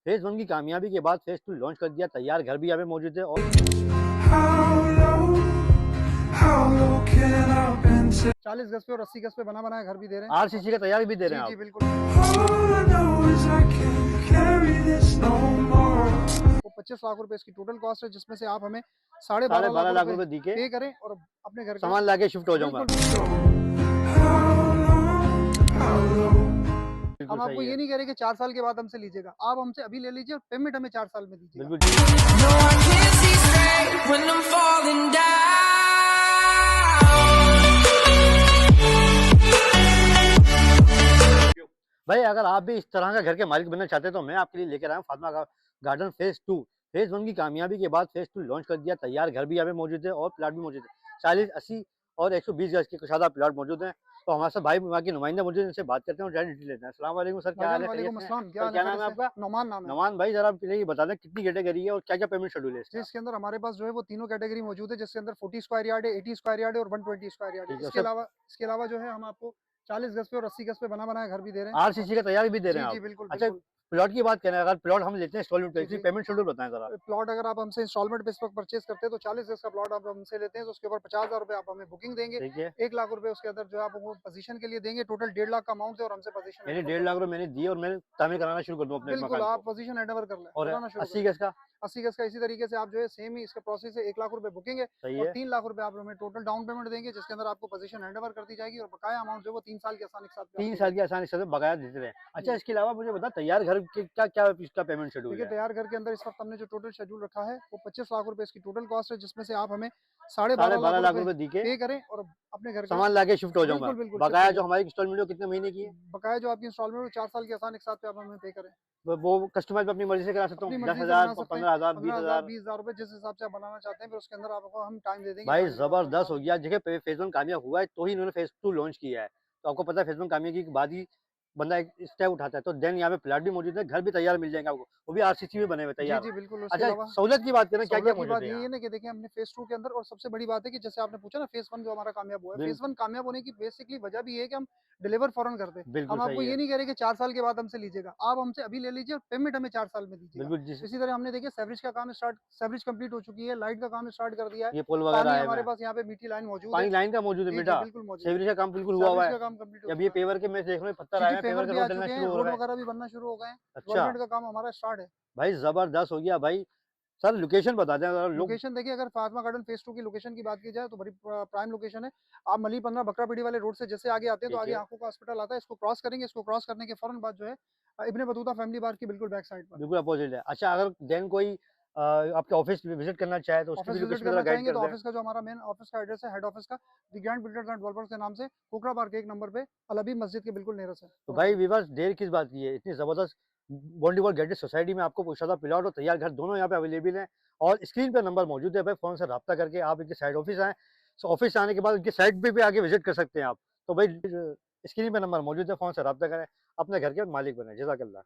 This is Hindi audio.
फेज 1 की कामयाबी के बाद फेज 2 लॉन्च कर दिया। तैयार घर भी यहाँ पे मौजूद है और 40 गज पे और 80 गज पे बना बनाया घर भी दे रहे हैं। आरसीसी का तैयार भी दे रहे हैं जी आप। बिल्कुल। वो 25 लाख रुपए इसकी टोटल कॉस्ट है, जिसमें से आप हमें 12.5 लाख रुपए दी के पे करें और अपने घर का सामान लाके शिफ्ट हो जाऊंगा। हम आपको ये नहीं कह रहे कि 4 साल के बाद हमसे लीजिएगा, आप हमसे अभी ले लीजिए और पेमेंट हमें 4 साल में दीजिएगा। बिल्कुल भाई, अगर आप भी इस तरह का घर के मालिक बनना चाहते हैं तो मैं आपके लिए लेकर आया हूँ फातिमा गार्डन फेज 2। फेज 1 की कामयाबी के बाद फेज 2 लॉन्च कर दिया। तैयार घर भी यहाँ पे मौजूद है और प्लाट भी मौजूद है। 40, 80 और 120 गज के कुशादा प्लाट मौजूद हैं। तो हमारे साथ भाई वहाँ के नुमाइंदा मौजूद है, इनसे बात करते हैं और ज़्यादा डिटेल लेते हैं। अस्सलाम वालेकुम सर, क्या हाल है? वालेकुम अस्सलाम, क्या क्या नाम है आपका? नोमान नाम है। नमान भाई, जरा आप ये बता दें कितनी कैटेगरी है और क्या क्या पेमेंट शेड्यूल है इसका? इसके अंदर हमारे पास जो है वो तीनों कैटेगरी मौजूद है, जिसके अंदर 40 स्क्वायर यार्ड है, 80 स्क्वायर यार्ड है और 120 स्क्वायर यार्ड है। ठीक है, इसके अलावा जो है हम आपको 40 गज पे और 80 गज पे बना बनाया घर भी दे रहे हैं। आरसीसी का तैयार भी दे रहे हैं जी आप? बिल्कुल अच्छा, बिल्कुल। प्लॉट की बात करें, अगर प्लॉट हम लेते हैं इंस्टॉलमेंट पे, इसकी पेमेंट शेड्यूल बताएं जरा। प्लॉट अगर आप हमसे इंस्टॉलमेंट पे इस वक्त परचेज करते हैं तो 40 गज का प्लॉट आप हमसे लेते हैं तो उसके ऊपर 50,000 रुपए आप हमें बुकिंग देंगे। ठीक है, 1 लाख रुपए उसके अंदर जो है आप पोजीशन के लिए देंगे। टोटल 1.5 लाख का अमाउंट है और हमसे पोजीशन यानी 1.5 लाख रुपए मैंने दिए और मैं तामीर कराना शुरू कर दूं अपने बिल्कुल। मकान आप को। पोजीशन हैंड ओवर कर लें, और बनाना शुरू 80 करें। गज का? 80 गज का इसी तरीके से आप जो है सेम ही इसका प्रोसेस है। 1 लाख रुपए बुकिंग है सही और है। 3 लाख रुपए आप हमें टोटल डाउन पेमेंट देंगे, जिसके अंदर आपको पोजीशन हैंड ओवर कर दी जाएगी और बकाया अमाउंट जो वो 3 साल के आसानी के साथ 3 साल की आसानी से बकाया देते रहे। अच्छा, इसके अलावा मुझे बता, तैयार घर के क्या क्या इसका पेमेंट शेड्यूल देखिए, है? तैयार घर के अंदर इस वक्त हमने जो टोटल शेड्यूल रखा है वो 25 लाख रुपए इसकी टोटल कॉस्ट है, जिसमें से आप हमें 12.5 लाख रुपए दी के पे करें और अपने घर का सामान लाके शिफ्ट हो जाऊंगा। बिल्कुल बिल्कुल बकाया जो हमारी इंस्टॉलमेंट कितने महीने की है? बकाया जो आपकी इंस्टॉलमेंट 4 साल के आसान एक साथ पे आप हमें पे करें। वो कस्टमाइज अपनी मर्जी से करा सकता अपनी हूँ? मर्जी से 10,000, बना सकते हैं, 15,000, 15,000 20,000 रुपए जिस हिसाब से आप बनाना चाहते हैं, फिर उसके अंदर आपको हम टाइम दे देंगे। भाई जबरदस्त हो गया। देखिए, फेज 1 कामयाब हुआ है तो ही इन्होंने फेज 2 लॉन्च किया है। तो आपको पता है फेज 1 कामयाबी के बाद ही बंदा एक स्टेप उठाता है। तो देन यहाँ पे प्लाट भी मौजूद है, घर भी तैयार मिल जाएगा आपको, वो भी आरसीसी में बने हुए जी तैयार। जी बिल्कुल। उसके अच्छा, अलावा सहूलत की बात करें, क्या क्या सहूलत की मौजूद बात है यही यहाँ? है ना कि देखिए हमने फेज 2 के अंदर, और सबसे बड़ी बात है कि जैसे आपने पूछा ना फेज 1 जो हमारा कामयाब हुआ है, फेज 1 कामयाब होने की बेसिकली वजह भी है कि हम डिलीवर फौरन करते हैं। बिल्कुल हम आपको सही ये है। नहीं कह रहे कि 4 साल के बाद हमसे लीजिएगा, आप हमसे अभी ले लीजिए और पेमेंट हमें 4 साल में दीजिएगा। बिल्कुल जिस इसी तरह हमने देखिए सेवरेज का काम स्टार्ट, सेवरेज कंप्लीट हो चुकी है, लाइट का काम स्टार्ट कर दिया है। ये पुल वगैरह पानी है, हमारे मैं पास यहाँ पे मीठी लाइन मौजूद है। पानी लाइन का मौजूद है जी जी बेटा। बिल्कुल मौजूद है। सेवरेज का काम बिल्कुल हुआ हुआ सेवरेज है। का काम कंप्लीट हो अब ये चुका है। पेवर के मैं देख रहा हूँ पत्थर जी आए जी हैं, पेवर पेवर का भी आ रोड डलना चुके हैं, शुरू हो रोड रहा है। वगैरह भी बनना शुरू हो गए हैं। अच्छा डेवलपमेंट का काम हमारा स्टार्ट है। भाई, जबरदस्त हो गया भाई। सर लोकेशन बता दें जरा, लोग। लोकेशन देखिए, अगर फातिमा गार्डन फेज 2 की लोकेशन की बात की जाए तो बड़ी प्राइम लोकेशन है। आप मली 15 बकरापीड़ी वाले रोड से जैसे आगे आते हैं तो ठीक आगे है, आंखों का हॉस्पिटल आता है, इसको क्रॉस करेंगे। इसको क्रॉस करने के फौरन बाद जो है इब्ने बतूता फैमिली बार की बिल्कुल बैक साइड पर बिल्कुल अपोजिट है। अच्छा, अगर देन कोई आपके ऑफिस विजिट करना चाहे तो उसकी भी ऑफिस विजिट लोकेशन जरा करना गाइड चाहेंगे कर तो दें। ऑफिस का जो हमारा मेन ऑफिस का एड्रेस है, हेड ऑफिस का दी ग्रैंड बिल्डर्स एंड डेवलपर्स के नाम से, कोकरा पार्क 1 नंबर पे अलबी मस्जिद के बिल्कुल नियरेस्ट है। तो भाई विवास, देर किस बात की है? इतनी जबरदस्त बॉन्डीवॉल गैटेड सोसाइटी में आपको पोशादा प्लॉट और तैयार घर दोनों यहाँ पे अवेलेबल हैं। और स्क्रीन पे नंबर मौजूद है भाई, फोन से रब्ता करके आप इनके साइड ऑफिस आए। तो ऑफिस आने के बाद इनके साइड पे भी आके विजिट कर सकते हैं आप। तो भाई स्क्रीन पे नंबर मौजूद है, फोन से रब्ता करें, अपने घर के मालिक बने। जज़ाकल्लाह।